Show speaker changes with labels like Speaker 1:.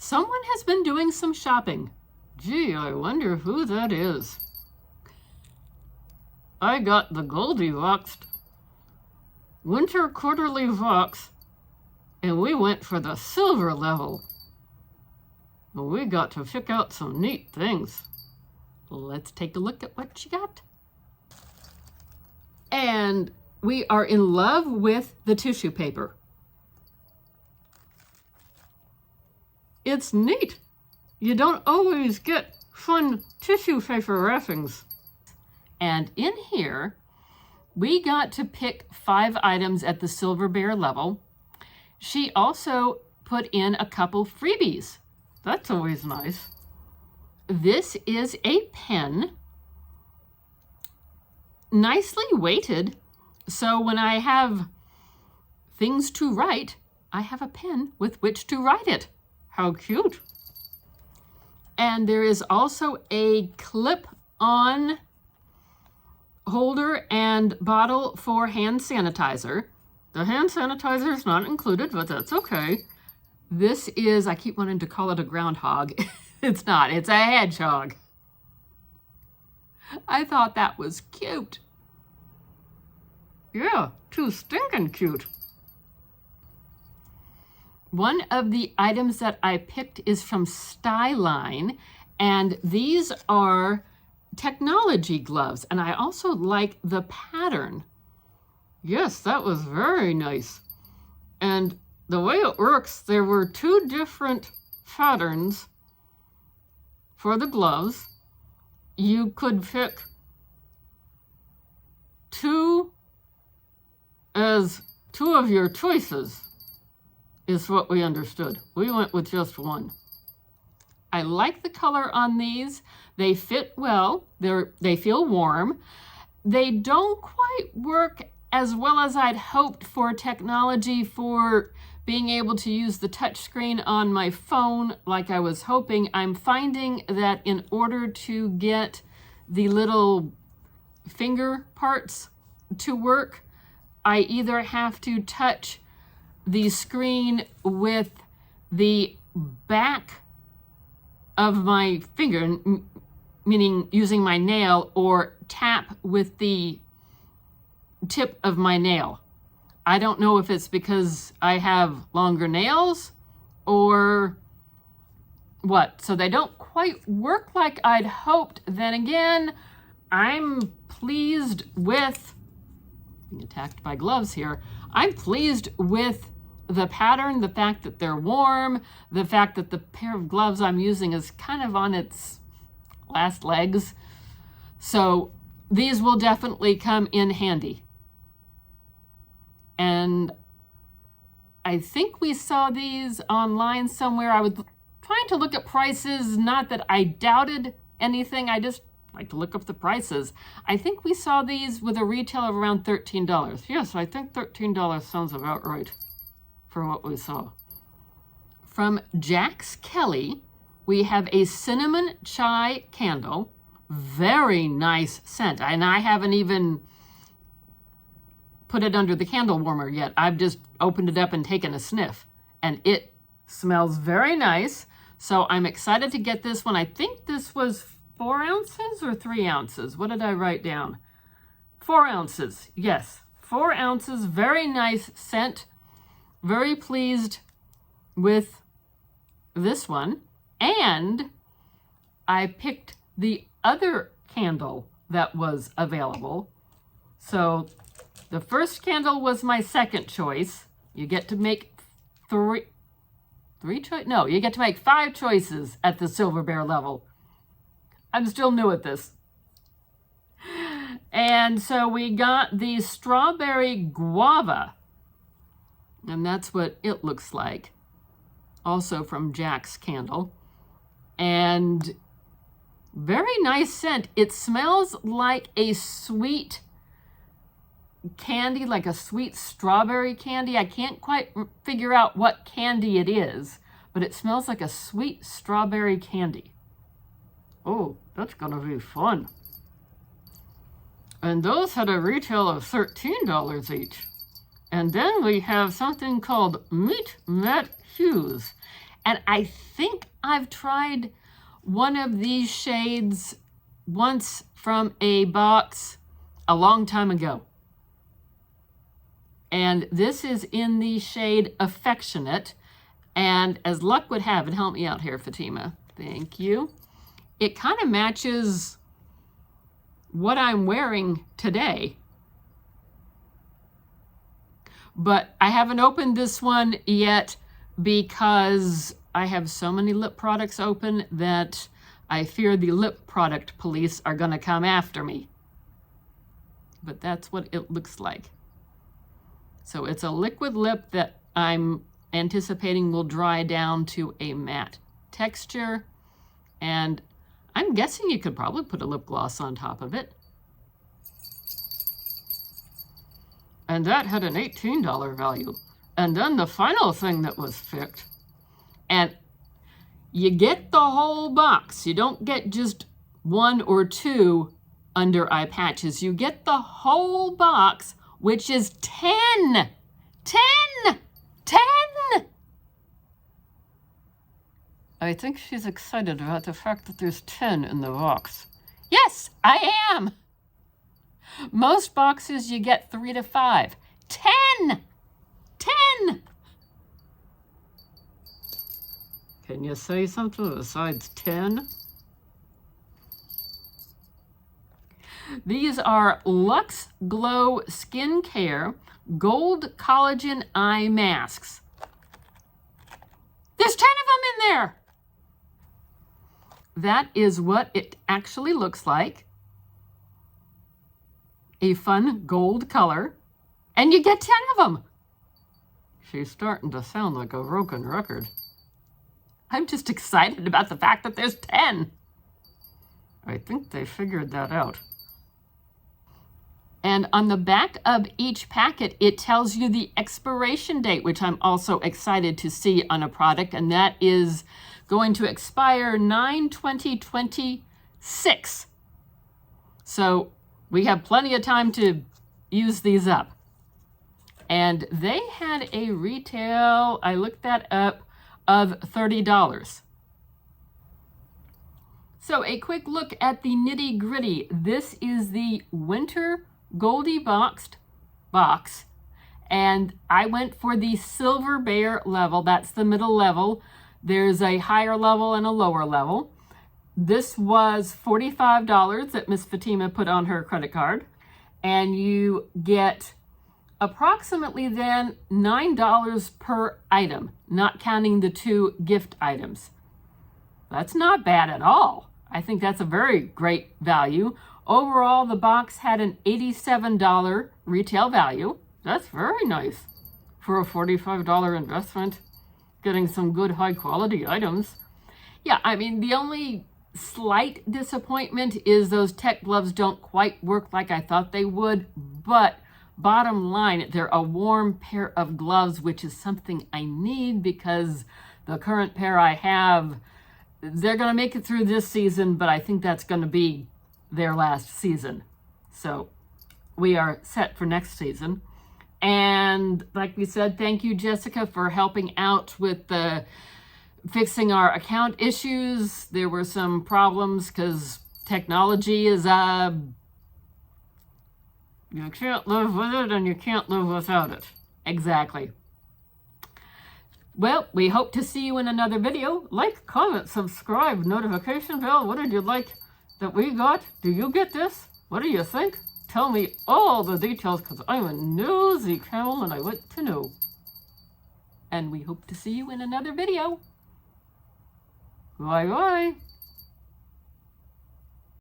Speaker 1: Someone has been doing some shopping. Gee, I wonder who that is. I got the Goldie Boxed Winter Quarterly Box, and we went for the silver level. We got to pick out some neat things. Let's take a look at what she got. And we are in love with the tissue paper. It's neat. You don't always get fun tissue paper wrappings. And in here, we got to pick 5 items at the silverbear level. She also put in a couple freebies. That's always nice. This is a pen, nicely weighted, so when I have things to write, I have a pen with which to write it. How cute. And there is also a clip-on holder and bottle for hand sanitizer. The hand sanitizer is not included, but that's okay. This is, I keep wanting to call it a groundhog. It's not, it's a hedgehog. I thought that was cute. Yeah, too stinking cute. One of the items that I picked is from Styline, and these are technology gloves, and I also like the pattern. Yes, that was very nice. And the way it works, there were 2 different patterns for the gloves. You could pick 2 as 2 of your choices, is what we understood. We went with just 1. I like the color on these. They fit well. They feel warm. They don't quite work as well as I'd hoped for technology, for being able to use the touch screen on my phone like I was hoping. I'm finding that in order to get the little finger parts to work, I either have to touch the screen with the back of my finger, meaning using my nail, or tap with the tip of my nail. I don't know if it's because I have longer nails or what. So they don't quite work like I'd hoped. Then again, I'm pleased with, being attacked by gloves here, I'm pleased with the pattern, the fact that they're warm, the fact that the pair of gloves I'm using is kind of on its last legs. So these will definitely come in handy. And I think we saw these online somewhere. I was trying to look at prices, not that I doubted anything, I just like to look up the prices. I think we saw these with a retail of around $13. Yes, I think $13 sounds about right for what we saw. From Jax Kelly, we have a cinnamon chai candle. Very nice scent. And I haven't even put it under the candle warmer yet. I've just opened it up and taken a sniff. And it smells very nice. So I'm excited to get this one. I think this was 4 ounces or 3 ounces. What did I write down? 4 ounces. Yes, 4 ounces. Very nice scent. Very pleased with this one. And I picked the other candle that was available. So the first candle was my second choice. You get to make you get to make 5 choices at the silverbear level. I'm still new at this. And so we got the strawberry guava. And that's what it looks like. Also from Jax Candle. And very nice scent. It smells like a sweet candy, like a sweet strawberry candy. I can't quite figure out what candy it is, but it smells like a sweet strawberry candy. Oh, that's gonna be fun. And those had a retail of $13 each. And then we have something called Meet Matt Hughes. And I think I've tried one of these shades once from a box a long time ago. And this is in the shade Affectionate. And as luck would have it, help me out here, Fatima. Thank you. It kind of matches what I'm wearing today. But I haven't opened this one yet because I have so many lip products open that I fear the lip product police are going to come after me. But that's what it looks like. So it's a liquid lip that I'm anticipating will dry down to a matte texture. And I'm guessing you could probably put a lip gloss on top of it. And that had an $18 value. And then the final thing that was picked, and you get the whole box. You don't get just one or two under eye patches. You get the whole box, which is 10. 10! 10! I think she's excited about the fact that there's 10 in the box. Yes, I am. Most boxes you get 3 to 5. 10! 10! Can you say something besides 10? These are Luxe Glow Skincare Gold Collagen Eye Masks. There's 10 of them in there. That is what it actually looks like. A fun gold color. And you get 10 of them. She's starting to sound like a broken record. I'm just excited about the fact that there's 10. I think they figured that out. And on the back of each packet, it tells you the expiration date, which I'm also excited to see on a product. And that is going to expire 9/20/26. So we have plenty of time to use these up. And they had a retail, I looked that up, of $30. So a quick look at the nitty gritty. This is the Winter Goldie Boxed box. And I went for the silverbear level. That's the middle level. There's a higher level and a lower level. This was $45 that Miss Fatima put on her credit card. And you get approximately then $9 per item, not counting the 2 gift items. That's not bad at all. I think that's a very great value. Overall, the box had an $87 retail value. That's very nice for a $45 investment, getting some good high quality items. Yeah, I mean, the only slight disappointment is those tech gloves don't quite work like I thought they would, but bottom line, they're a warm pair of gloves, which is something I need because the current pair I have, they're going to make it through this season, but I think that's going to be their last season. So we are set for next season. And like we said, thank you, Jessica, for helping out with the fixing our account issues. There were some problems because technology is you can't live with it and you can't live without it. Exactly. Well, we hope to see you in another video. Like, comment, subscribe, notification bell. What did you like that we got? Do you get this? What do you think? Tell me all the details because I'm a nosy camel and I want to know. And we hope to see you in another video. Bye-bye.